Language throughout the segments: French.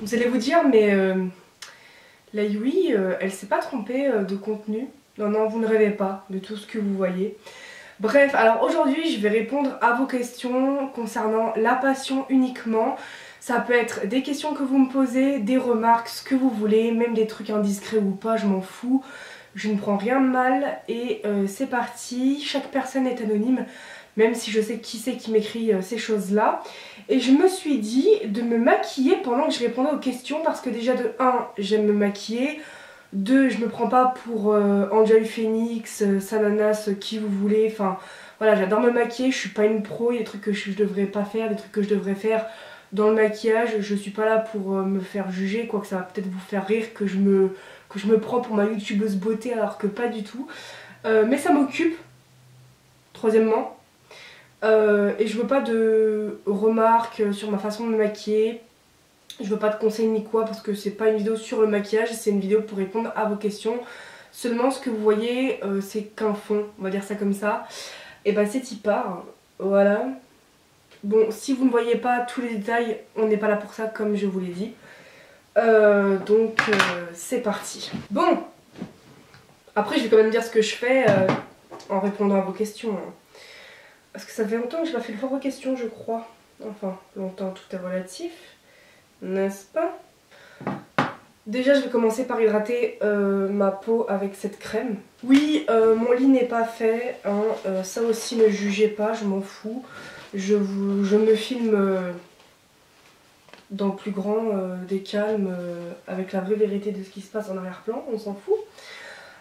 Vous allez vous dire, mais la Yui, elle s'est pas trompée de contenu. Non, non, vous ne rêvez pas de tout ce que vous voyez. Bref, alors aujourd'hui, je vais répondre à vos questions concernant la passion uniquement. Ça peut être des questions que vous me posez, des remarques, ce que vous voulez, même des trucs indiscrets ou pas, je m'en fous. Je ne prends rien de mal et c'est parti. Chaque personne est anonyme, même si je sais qui c'est qui m'écrit ces choses-là. Et je me suis dit de me maquiller pendant que je répondais aux questions parce que déjà de 1, j'aime me maquiller. 2, je me prends pas pour Angel Phoenix, Sananas, qui vous voulez. Enfin voilà, j'adore me maquiller, je suis pas une pro, il y a des trucs que je devrais pas faire, des trucs que je devrais faire dans le maquillage. Je suis pas là pour me faire juger, quoique ça va peut-être vous faire rire que je me prends pour ma youtubeuse beauté alors que pas du tout. Mais ça m'occupe, troisièmement. Et je veux pas de remarques sur ma façon de me maquiller. Je veux pas de conseils ni quoi parce que c'est pas une vidéo sur le maquillage, c'est une vidéo pour répondre à vos questions. Seulement ce que vous voyez c'est qu'un fond, on va dire ça comme ça. Et bah c'est y part, voilà. Bon, si vous ne voyez pas tous les détails, on n'est pas là pour ça comme je vous l'ai dit. Donc c'est parti. Bon, après je vais quand même dire ce que je fais en répondant à vos questions. Hein. Parce que ça fait longtemps que je n'ai pas fait le fort aux questions je crois. Enfin, longtemps, tout est relatif. N'est-ce pas? Déjà je vais commencer par hydrater ma peau avec cette crème. Oui, mon lit n'est pas fait, hein, ça aussi ne jugez pas, je m'en fous. Je me filme dans le plus grand des calmes, avec la vraie vérité de ce qui se passe en arrière-plan, on s'en fout.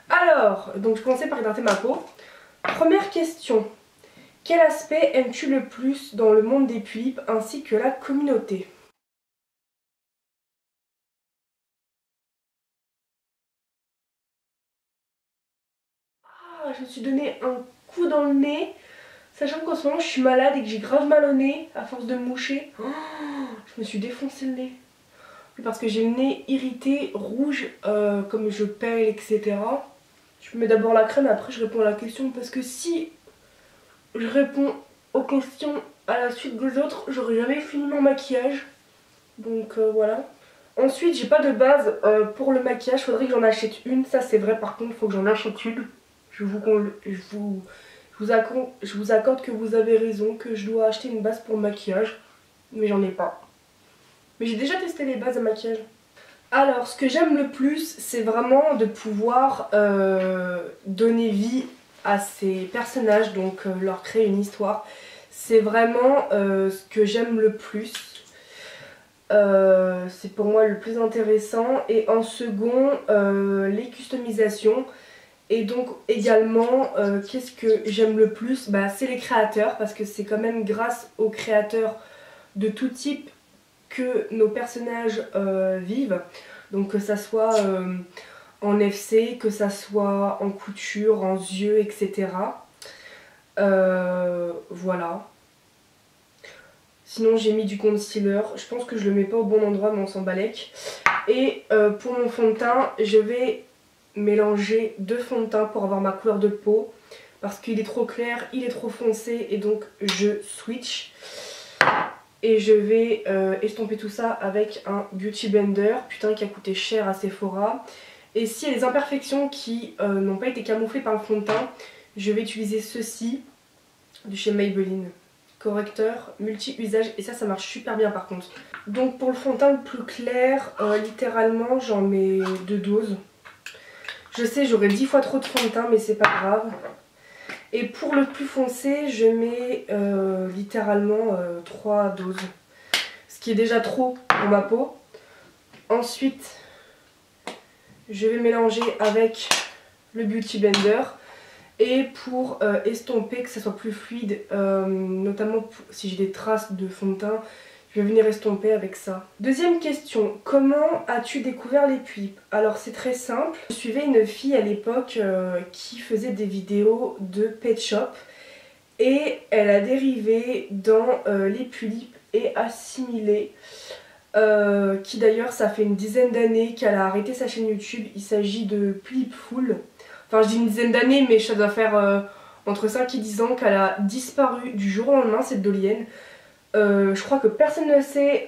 Alors, donc je commençais par hydrater ma peau. Première question. Quel aspect aimes-tu le plus dans le monde des pulipes ainsi que la communauté? Je me suis donné un coup dans le nez, sachant qu'en ce moment je suis malade et que j'ai grave mal au nez à force de me moucher. Oh, je me suis défoncé le nez. Parce que j'ai le nez irrité, rouge, comme je pèle, etc. Je mets d'abord la crème et après je réponds à la question parce que si je réponds aux questions à la suite des autres, j'aurais jamais fini mon maquillage. Donc voilà. Ensuite, j'ai pas de base pour le maquillage, faudrait que j'en achète une. Ça c'est vrai, par contre, il faut que j'en achète une. Je vous accorde que vous avez raison, que je dois acheter une base pour le maquillage. Mais j'en ai pas. Mais j'ai déjà testé les bases à maquillage. Alors, ce que j'aime le plus, c'est vraiment de pouvoir donner vie à ces personnages, donc leur créer une histoire. C'est vraiment ce que j'aime le plus. C'est pour moi le plus intéressant. Et en second, les customisations. Et donc également, qu'est-ce que j'aime le plus? Bah, c'est les créateurs, parce que c'est quand même grâce aux créateurs de tout type que nos personnages vivent. Donc que ça soit en FC, que ça soit en couture, en yeux, etc. Voilà. Sinon j'ai mis du concealer, je pense que je le mets pas au bon endroit mais on s'en balèque. Et pour mon fond de teint, je vais mélanger 2 fonds de teint pour avoir ma couleur de peau. Parce qu'il est trop clair, il est trop foncé et donc je switch. Et je vais estomper tout ça avec un Beauty Blender, putain qui a coûté cher à Sephora. Et s'il y a des imperfections qui n'ont pas été camouflées par le fond de teint, je vais utiliser ceci de chez Maybelline. Correcteur multi-usage et ça marche super bien par contre. Donc pour le fond de teint le plus clair, littéralement j'en mets 2 doses. Je sais j'aurais 10 fois trop de fond de teint mais c'est pas grave. Et pour le plus foncé je mets littéralement 3 doses. Ce qui est déjà trop pour ma peau. Ensuite je vais mélanger avec le Beauty Blender. Et pour estomper, que ça soit plus fluide, notamment si j'ai des traces de fond de teint, je vais venir estomper avec ça. Deuxième question, comment as-tu découvert les pulipes? Alors c'est très simple, je suivais une fille à l'époque qui faisait des vidéos de Pet Shop et elle a dérivé dans les pulipes et assimilé. Qui d'ailleurs ça fait une dizaine d'années qu'elle a arrêté sa chaîne YouTube, il s'agit de Pulipeful. Enfin je dis une dizaine d'années mais ça doit faire entre 5 et 10 ans qu'elle a disparu du jour au lendemain cette dolienne. Je crois que personne ne sait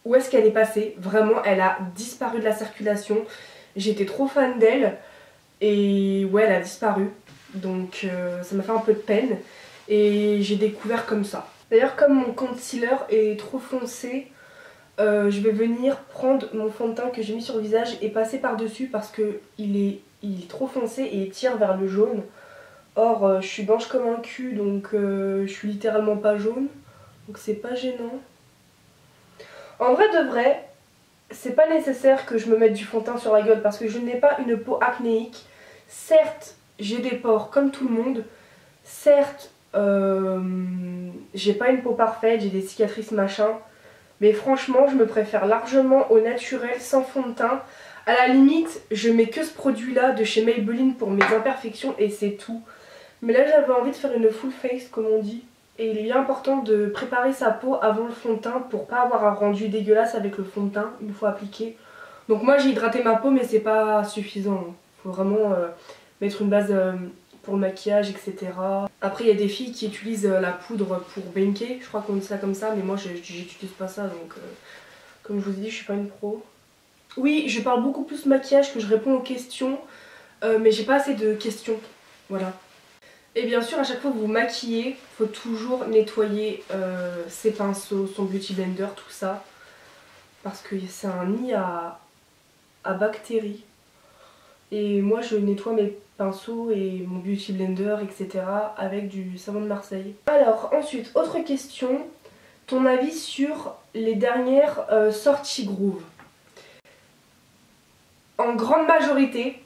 où est-ce qu'elle est passée. Vraiment, elle a disparu de la circulation. J'étais trop fan d'elle et ouais, elle a disparu. Donc ça m'a fait un peu de peine et j'ai découvert comme ça. D'ailleurs, comme mon concealer est trop foncé, je vais venir prendre mon fond de teint que j'ai mis sur le visage et passer par-dessus parce que il est trop foncé et il tire vers le jaune. Or, je suis blanche comme un cul, donc je suis littéralement pas jaune. Donc c'est pas gênant. En vrai de vrai, c'est pas nécessaire que je me mette du fond de teint sur la gueule parce que je n'ai pas une peau acnéique. Certes, j'ai des pores comme tout le monde. Certes, j'ai pas une peau parfaite, j'ai des cicatrices machin. Mais franchement, je me préfère largement au naturel, sans fond de teint. À la limite, je mets que ce produit-là de chez Maybelline pour mes imperfections et c'est tout. Mais là, j'avais envie de faire une full face, comme on dit. Et il est bien important de préparer sa peau avant le fond de teint pour pas avoir un rendu dégueulasse avec le fond de teint une fois appliqué. Donc moi, j'ai hydraté ma peau, mais c'est pas suffisant. Il faut vraiment mettre une base pour le maquillage, etc. Après, il y a des filles qui utilisent la poudre pour banker. Je crois qu'on dit ça comme ça, mais moi, j'utilise pas ça. Donc, comme je vous ai dit, je suis pas une pro. Oui, je parle beaucoup plus maquillage que je réponds aux questions. Mais j'ai pas assez de questions. Voilà. Et bien sûr, à chaque fois que vous vous maquillez, il faut toujours nettoyer ses pinceaux, son beauty blender, tout ça. Parce que c'est un nid à bactéries. Et moi, je nettoie mes pinceaux et mon beauty blender, etc. avec du savon de Marseille. Alors, ensuite, autre question. Ton avis sur les dernières sorties Groove? En grande majorité,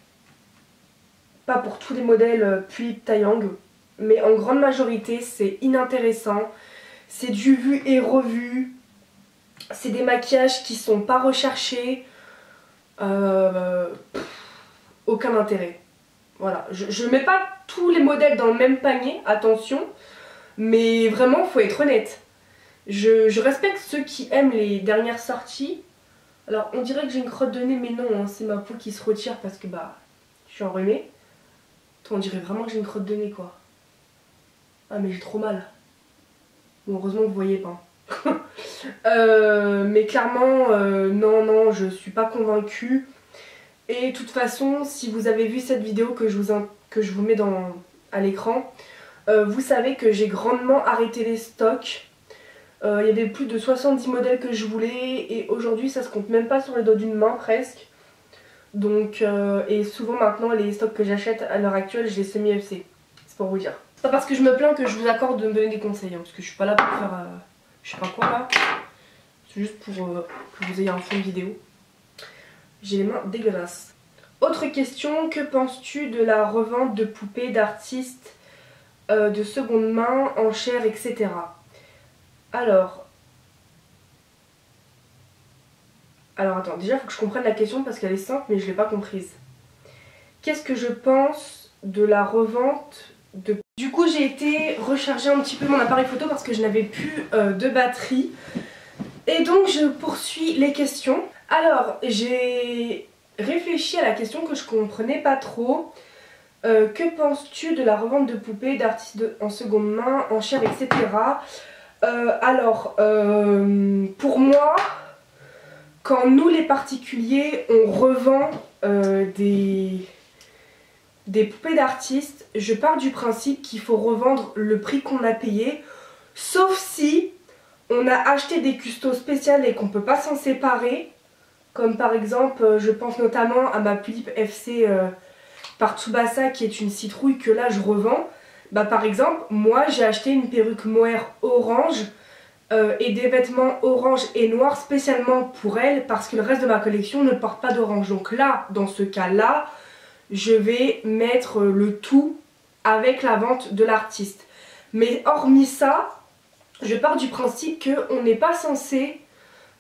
pas pour tous les modèles puis Taeyang, mais en grande majorité c'est inintéressant, c'est du vu et revu, c'est des maquillages qui sont pas recherchés, aucun intérêt. Voilà, je mets pas tous les modèles dans le même panier, attention, mais vraiment faut être honnête. Je respecte ceux qui aiment les dernières sorties. Alors on dirait que j'ai une crotte de nez, mais non, hein, c'est ma peau qui se retire parce que bah je suis enrhumée. On dirait vraiment que j'ai une crotte de nez quoi. Ah mais j'ai trop mal. Bon heureusement que vous voyez pas. Mais clairement non je suis pas convaincue. Et de toute façon si vous avez vu cette vidéo que je vous mets à l'écran, vous savez que j'ai grandement arrêté les stocks. Il y avait plus de 70 modèles que je voulais et aujourd'hui ça se compte même pas sur les doigts d'une main presque. Donc, et souvent maintenant les stocks que j'achète à l'heure actuelle je les semi-FC, c'est pour vous dire. C'est pas parce que je me plains que je vous accorde de me donner des conseils, hein, parce que je suis pas là pour faire je sais pas quoi là. C'est juste pour que vous ayez un fond de vidéo. J'ai les mains dégueulasses. Autre question, que penses-tu de la revente de poupées d'artistes de seconde main, enchères, etc. Alors attends, déjà il faut que je comprenne la question parce qu'elle est simple mais je l'ai pas comprise. Qu'est-ce que je pense de la revente de... Du coup j'ai été recharger un petit peu mon appareil photo parce que je n'avais plus de batterie. Et donc je poursuis les questions. Alors j'ai réfléchi à la question que je comprenais pas trop. Que penses-tu de la revente de poupées d'artistes en seconde main, enchères, etc. Pour moi, quand nous les particuliers on revend des poupées d'artistes, je pars du principe qu'il faut revendre le prix qu'on a payé, sauf si on a acheté des custos spéciales et qu'on peut pas s'en séparer, comme par exemple je pense notamment à ma Pulippe FC par Tsubasa qui est une citrouille que là je revends. Bah par exemple moi j'ai acheté une perruque mohair orange et des vêtements orange et noir spécialement pour elle parce que le reste de ma collection ne porte pas d'orange. Donc là, dans ce cas là, je vais mettre le tout avec la vente de l'artiste. Mais hormis ça, je pars du principe qu'on n'est pas censé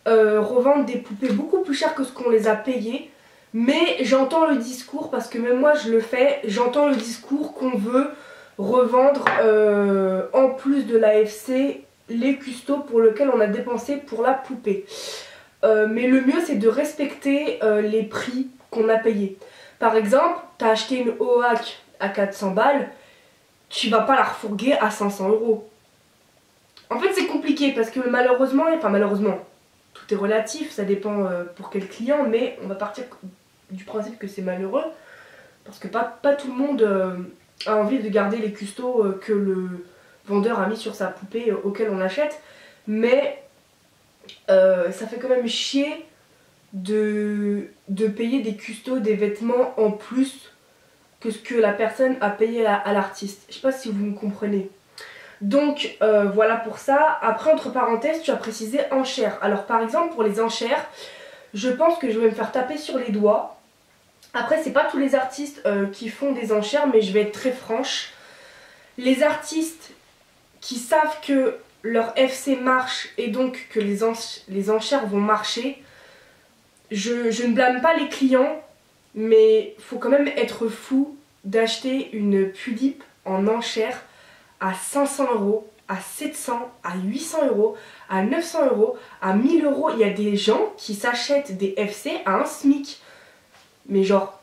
revendre des poupées beaucoup plus chères que ce qu'on les a payées. Mais j'entends le discours, parce que même moi je le fais, j'entends le discours qu'on veut revendre en plus de l'AFC les custos pour lesquels on a dépensé pour la poupée. Mais le mieux c'est de respecter les prix qu'on a payés. Par exemple, t'as acheté une OAK à 400 balles, tu vas pas la refourguer à 500 €. En fait c'est compliqué parce que malheureusement, enfin malheureusement, tout tout est relatif, ça dépend pour quel client, mais on va partir du principe que c'est malheureux, parce que pas tout le monde a envie de garder les custos que le vendeur a mis sur sa poupée auquel on achète, mais ça fait quand même chier de payer des custos, des vêtements en plus que ce que la personne a payé à l'artiste. Je sais pas si vous me comprenez. Donc voilà pour ça. Après, entre parenthèses, tu as précisé enchères. Alors par exemple pour les enchères, je pense que je vais me faire taper sur les doigts. Après c'est pas tous les artistes qui font des enchères, mais je vais être très franche. Les artistes qui savent que leur FC marche et donc que les enchères vont marcher, je ne blâme pas les clients, mais faut quand même être fou d'acheter une pulipe en enchère à 500 €, à 700, à 800 €, à 900 €, à 1000 €. Il y a des gens qui s'achètent des FC à un SMIC. Mais genre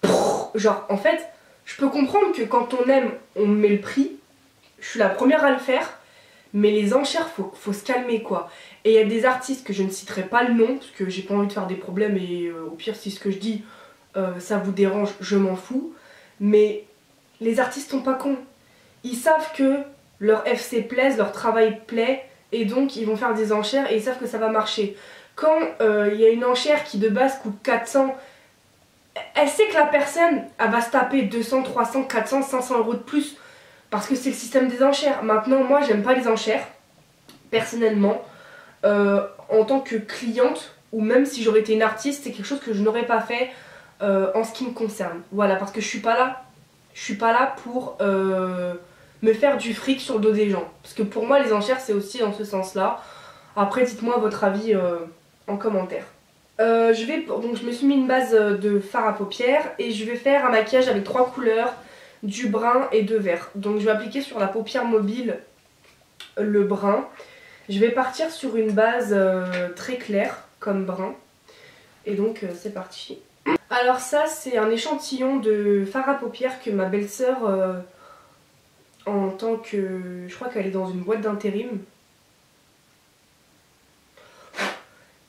en fait, je peux comprendre que quand on aime, on met le prix. Je suis la première à le faire. Mais les enchères, faut se calmer quoi. Et il y a des artistes que je ne citerai pas le nom, parce que j'ai pas envie de faire des problèmes et au pire si ce que je dis ça vous dérange, je m'en fous. Mais les artistes sont pas cons. Ils savent que leur FC plaise, leur travail plaît, et donc ils vont faire des enchères et ils savent que ça va marcher. Quand il y a une enchère qui de base coûte 400, elle sait que la personne, elle va se taper 200, 300, 400, 500 € de plus. Parce que c'est le système des enchères. Maintenant, moi, j'aime pas les enchères, personnellement. En tant que cliente, ou même si j'aurais été une artiste, c'est quelque chose que je n'aurais pas fait en ce qui me concerne. Voilà, parce que je suis pas là pour me faire du fric sur le dos des gens. Parce que pour moi, les enchères, c'est aussi dans ce sens-là. Après, dites-moi votre avis en commentaire. Donc je me suis mis une base de fard à paupières et je vais faire un maquillage avec 3 couleurs, du brun et de vert. Donc je vais appliquer sur la paupière mobile le brun. Je vais partir sur une base très claire comme brun. Et donc c'est parti. Alors ça c'est un échantillon de fard à paupières que ma belle-sœur en tant que... je crois qu'elle est dans une boîte d'intérim.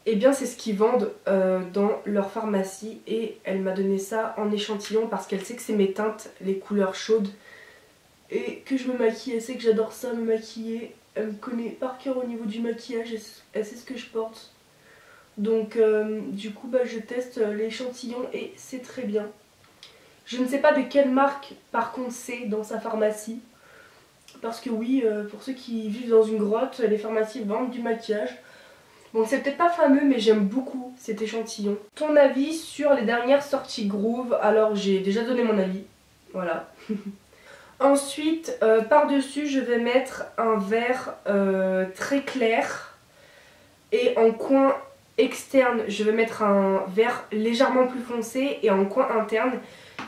Et bien c'est ce qu'ils vendent dans leur pharmacie et elle m'a donné ça en échantillon parce qu'elle sait que c'est mes teintes, les couleurs chaudes et que je me maquille. Elle sait que j'adore ça, me maquiller. Elle me connaît par cœur au niveau du maquillage, elle sait ce que je porte. Donc du coup je teste l'échantillon et c'est très bien. Je ne sais pas de quelle marque par contre c'est dans sa pharmacie. Parce que oui, pour ceux qui vivent dans une grotte, les pharmacies vendent du maquillage. Bon, c'est peut-être pas fameux, mais j'aime beaucoup cet échantillon. Ton avis sur les dernières sorties Groove? Alors, j'ai déjà donné mon avis. Voilà. Ensuite, par-dessus, je vais mettre un vert très clair. Et en coin externe, je vais mettre un vert légèrement plus foncé. Et en coin interne,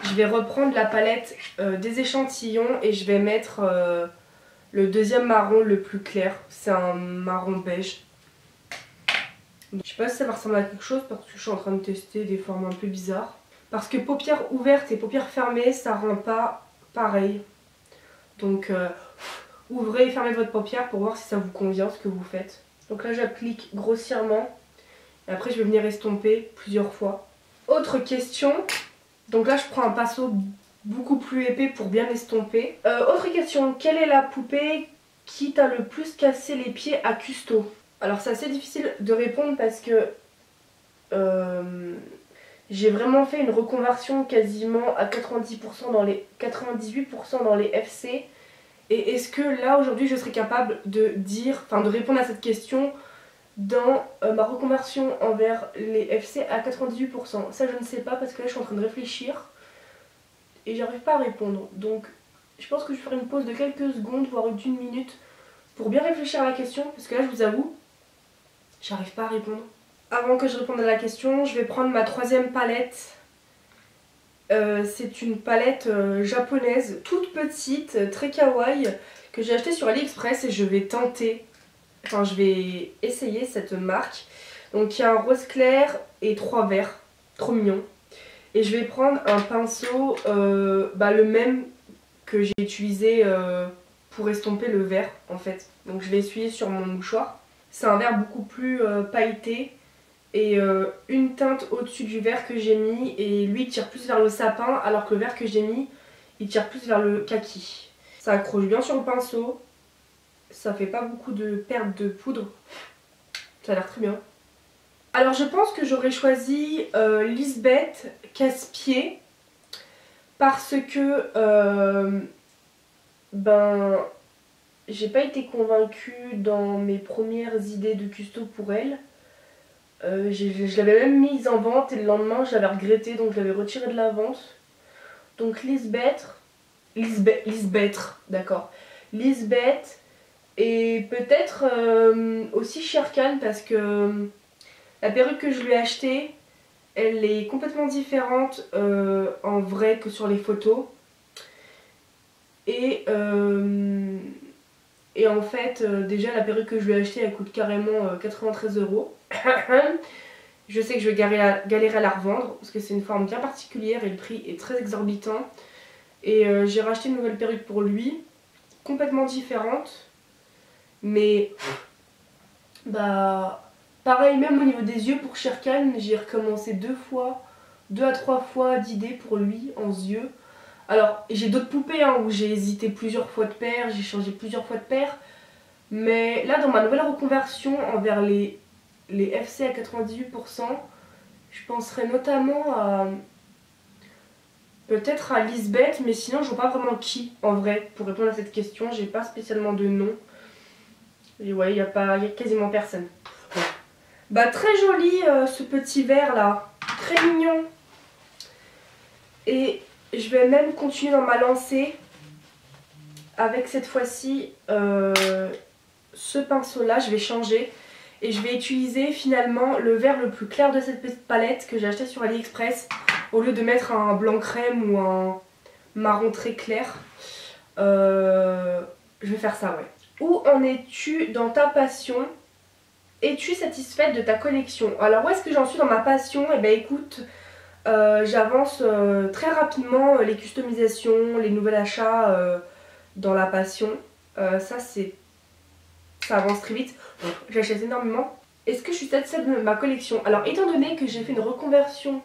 je vais reprendre la palette des échantillons. Et je vais mettre le deuxième marron le plus clair. C'est un marron beige. Je sais pas si ça va ressembler à quelque chose parce que je suis en train de tester des formes un peu bizarres. Parce que paupières ouvertes et paupières fermées, ça rend pas pareil. Donc ouvrez et fermez votre paupière pour voir si ça vous convient ce que vous faites. Donc là j'applique grossièrement et après je vais venir estomper plusieurs fois. Autre question, donc là je prends un pinceau beaucoup plus épais pour bien estomper. Autre question, quelle est la poupée qui t'a le plus cassé les pieds à custo? Alors c'est assez difficile de répondre parce que j'ai vraiment fait une reconversion quasiment à 98% dans les FC. Et est-ce que là aujourd'hui je serais capable de dire, enfin de répondre à cette question dans ma reconversion envers les FC à 98%? Ça je ne sais pas parce que là je suis en train de réfléchir et j'arrive pas à répondre. Donc je pense que je ferai une pause de quelques secondes, voire d'une minute pour bien réfléchir à la question parce que là je vous avoue, j'arrive pas à répondre. Avant que je réponde à la question, je vais prendre ma troisième palette. C'est une palette japonaise, toute petite, très kawaii, que j'ai achetée sur AliExpress et je vais tenter, enfin je vais essayer cette marque. Donc il y a un rose clair et 3 verts, trop mignon. Et je vais prendre un pinceau, le même que j'ai utilisé pour estomper le vert en fait. Donc je vais essuyer sur mon mouchoir. C'est un vert beaucoup plus pailleté et une teinte au-dessus du vert que j'ai mis, et lui il tire plus vers le sapin alors que le vert que j'ai mis il tire plus vers le kaki. Ça accroche bien sur le pinceau, ça fait pas beaucoup de perte de poudre, ça a l'air très bien. Alors je pense que j'aurais choisi Lisbeth casse-pied parce que ben j'ai pas été convaincue dans mes premières idées de custo pour elle. Je l'avais même mise en vente et le lendemain je l'avais regretté, donc je l'avais retirée de la vente. Donc Lisbeth, d'accord. Lisbeth et peut-être aussi Sherkan parce que la perruque que je lui ai achetée, elle est complètement différente en vrai que sur les photos. Et en fait, déjà la perruque que je lui ai achetée, elle coûte carrément 93 €. Je sais que je vais galérer à la revendre parce que c'est une forme bien particulière et le prix est très exorbitant. Et j'ai racheté une nouvelle perruque pour lui, complètement différente. Mais bah pareil, même au niveau des yeux pour Sherkan, j'ai recommencé 2 à 3 fois d'idées pour lui en yeux. Alors j'ai d'autres poupées hein, où j'ai hésité plusieurs fois de paire, j'ai changé plusieurs fois de paire. Mais là dans ma nouvelle reconversion envers les FC à 98%, je penserais notamment à peut-être à Lisbeth, mais sinon je vois pas vraiment qui en vrai pour répondre à cette question. J'ai pas spécialement de nom. Et ouais, il y a quasiment personne. Bah très joli ce petit verre là, très mignon. Et je vais même continuer dans ma lancée avec cette fois-ci ce pinceau là, je vais changer. Et je vais utiliser finalement le vert le plus clair de cette petite palette que j'ai acheté sur AliExpress. Au lieu de mettre un blanc crème ou un marron très clair. Je vais faire ça, ouais. Où en es-tu dans ta passion? Es-tu satisfaite de ta collection? Alors où est-ce que j'en suis dans ma passion? Eh ben écoute, j'avance très rapidement les customisations, les nouveaux achats dans la passion. Ça avance très vite, j'achète énormément. Est-ce que je suis satisfaite de ma collection? Alors étant donné que j'ai fait une reconversion,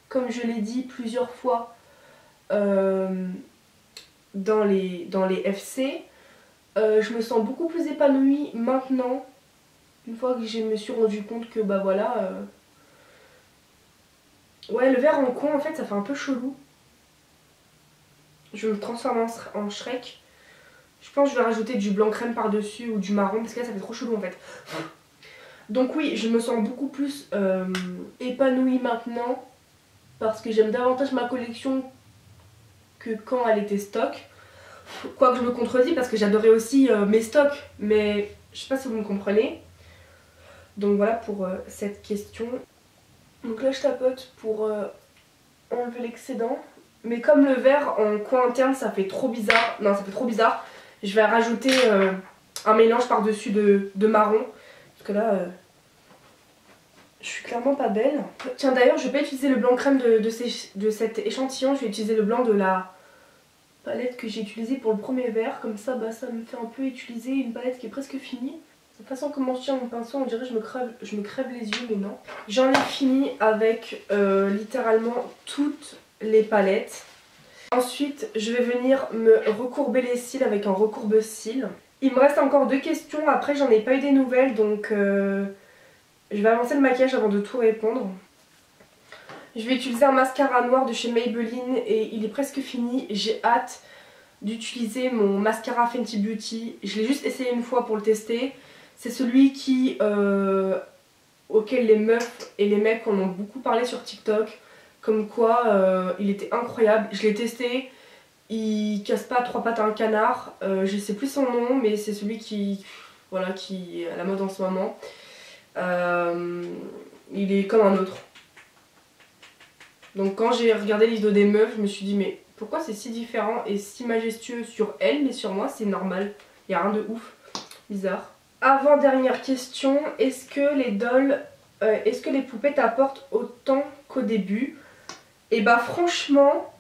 comme je l'ai dit plusieurs fois, dans les FC, je me sens beaucoup plus épanouie maintenant, une fois que je me suis rendu compte que bah voilà, ouais, le vert en coin en fait ça fait un peu chelou. Je me transforme en Shrek. Je pense que je vais rajouter du blanc crème par dessus ou du marron parce que là ça fait trop chelou en fait. Donc oui, je me sens beaucoup plus épanouie maintenant parce que j'aime davantage ma collection que quand elle était stock. Quoique je me contredis parce que j'adorais aussi mes stocks, mais je sais pas si vous me comprenez. Donc voilà pour cette question. Donc là je tapote pour enlever l'excédent. Mais comme le vert en coin interne ça fait trop bizarre, non ça fait trop bizarre, je vais rajouter un mélange par dessus de marron. Parce que là je suis clairement pas belle. Tiens d'ailleurs je vais pas utiliser le blanc crème de cet échantillon, je vais utiliser le blanc de la palette que j'ai utilisée pour le premier verre. Comme ça bah, ça me fait un peu utiliser une palette qui est presque finie. De toute façon comment je tiens mon pinceau on dirait que je me crève les yeux mais non. J'en ai fini avec littéralement toutes les palettes. Ensuite je vais venir me recourber les cils avec un recourbe-cils. Il me reste encore 2 questions, après j'en ai pas eu des nouvelles donc je vais avancer le maquillage avant de tout répondre. Je vais utiliser un mascara noir de chez Maybelline et il est presque fini. J'ai hâte d'utiliser mon mascara Fenty Beauty. Je l'ai juste essayé une fois pour le tester. C'est celui auquel les meufs et les mecs en ont beaucoup parlé sur TikTok. Comme quoi il était incroyable. Je l'ai testé. Il casse pas 3 pattes à un canard. Je sais plus son nom mais c'est celui qui est à la mode en ce moment. Il est comme un autre. Donc quand j'ai regardé les vidéos des meufs, je me suis dit mais pourquoi c'est si différent et si majestueux sur elle, mais sur moi c'est normal. Il n'y a rien de ouf. Bizarre. Avant-dernière question, est-ce que les dolls, est-ce que les poupées t'apportent autant qu'au début? Et bah franchement,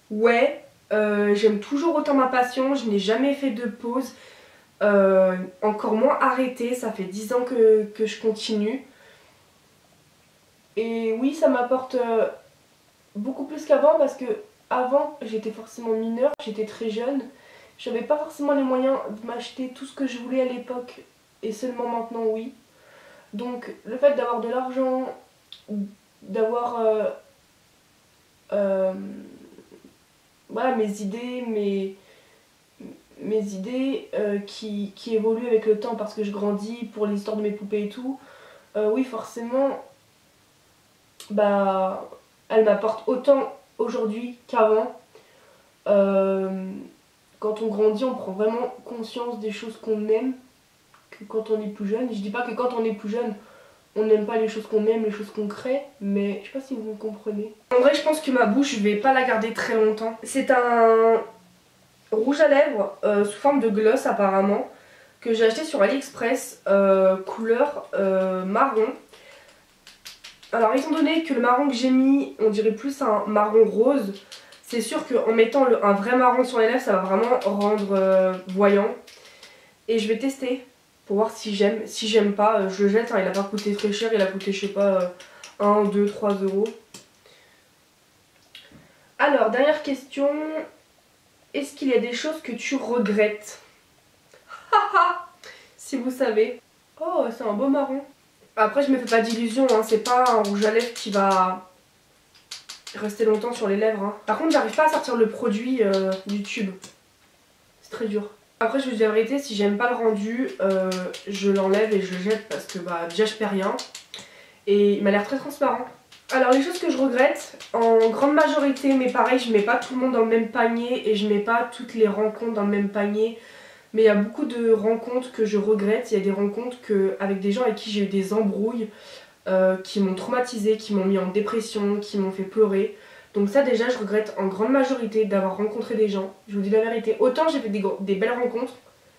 ouais, j'aime toujours autant ma passion, je n'ai jamais fait de pause. encore moins arrêté, ça fait 10 ans que je continue. Et oui, ça m'apporte beaucoup plus qu'avant parce que avant j'étais forcément mineure, j'étais très jeune. J'avais pas forcément les moyens de m'acheter tout ce que je voulais à l'époque et seulement maintenant oui. Donc le fait d'avoir de l'argent, d'avoir voilà, mes idées, mes idées qui évoluent avec le temps parce que je grandis pour l'histoire de mes poupées et tout, oui forcément bah elle m'apporte autant aujourd'hui qu'avant. Quand on grandit, on prend vraiment conscience des choses qu'on aime que quand on est plus jeune. Je dis pas que quand on est plus jeune, on n'aime pas les choses qu'on aime, les choses qu'on crée, mais je sais pas si vous me comprenez. En vrai, je pense que ma bouche, je vais pas la garder très longtemps. C'est un rouge à lèvres sous forme de gloss apparemment, que j'ai acheté sur AliExpress, couleur marron. Alors étant donné que le marron que j'ai mis, on dirait plus un marron rose, c'est sûr qu'en mettant un vrai marron sur les lèvres, ça va vraiment rendre voyant. Et je vais tester pour voir si j'aime. Si j'aime pas, je le jette, hein, il a pas coûté très cher, il a coûté je sais pas 1, 2, 3 euros. Alors, dernière question, est-ce qu'il y a des choses que tu regrettes? Si vous savez. Oh, c'est un beau marron. Après, je me fais pas d'illusions, hein, c'est pas un rouge à lèvres qui va rester longtemps sur les lèvres. Hein. Par contre, j'arrive pas à sortir le produit du tube. C'est très dur. Après, je vous dis la vérité, si j'aime pas le rendu, je l'enlève et je le jette parce que bah, déjà je perds rien. Et il m'a l'air très transparent. Alors les choses que je regrette, en grande majorité, mais pareil, je mets pas tout le monde dans le même panier et je mets pas toutes les rencontres dans le même panier. Mais il y a beaucoup de rencontres que je regrette. Il y a des rencontres avec des gens avec qui j'ai eu des embrouilles, qui m'ont traumatisée, qui m'ont mis en dépression, qui m'ont fait pleurer. Donc ça déjà je regrette en grande majorité d'avoir rencontré des gens. Je vous dis la vérité, autant j'ai fait des belles rencontres,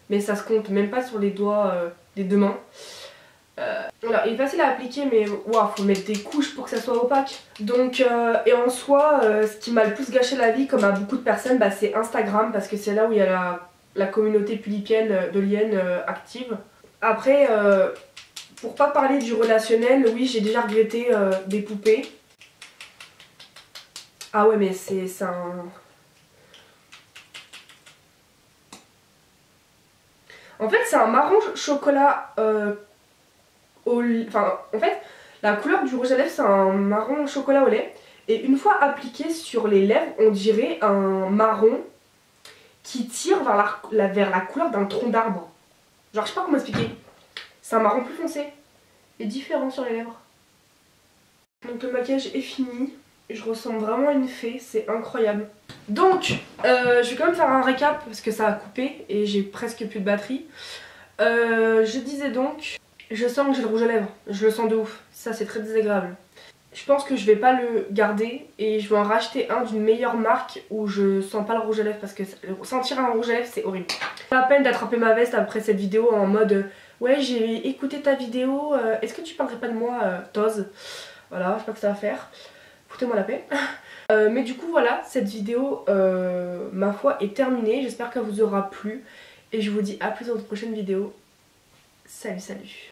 mais ça se compte même pas sur les doigts des deux mains. Voilà, il est facile à appliquer mais wow, faut mettre des couches pour que ça soit opaque. Donc et en soi, ce qui m'a le plus gâché la vie comme à beaucoup de personnes, bah, c'est Instagram parce que c'est là où il y a la communauté pulipienne de lienne active. Après, pour pas parler du relationnel, oui j'ai déjà regretté des poupées. Ah ouais mais c'est un... En fait c'est un marron chocolat Enfin en fait la couleur du rouge à lèvres c'est un marron chocolat au lait. Et une fois appliqué sur les lèvres on dirait un marron qui tire vers la couleur d'un tronc d'arbre. Genre je sais pas comment expliquer. C'est un marron plus foncé et différent sur les lèvres. Donc le maquillage est fini. Je ressemble vraiment à une fée, c'est incroyable. Donc, je vais quand même faire un récap parce que ça a coupé et j'ai presque plus de batterie. Je disais donc, je sens que j'ai le rouge à lèvres, je le sens de ouf, ça c'est très désagréable. Je pense que je vais pas le garder et je vais en racheter un d'une meilleure marque où je sens pas le rouge à lèvres parce que sentir un rouge à lèvres c'est horrible. Pas la peine d'attraper ma veste après cette vidéo en mode ouais j'ai écouté ta vidéo, est-ce que tu parlerais pas de moi Toz? Voilà, je sais pas que ça va faire. Foutez-moi la paix. Mais du coup voilà, cette vidéo ma foi est terminée. J'espère qu'elle vous aura plu. Et je vous dis à plus dans une prochaine vidéo. Salut salut.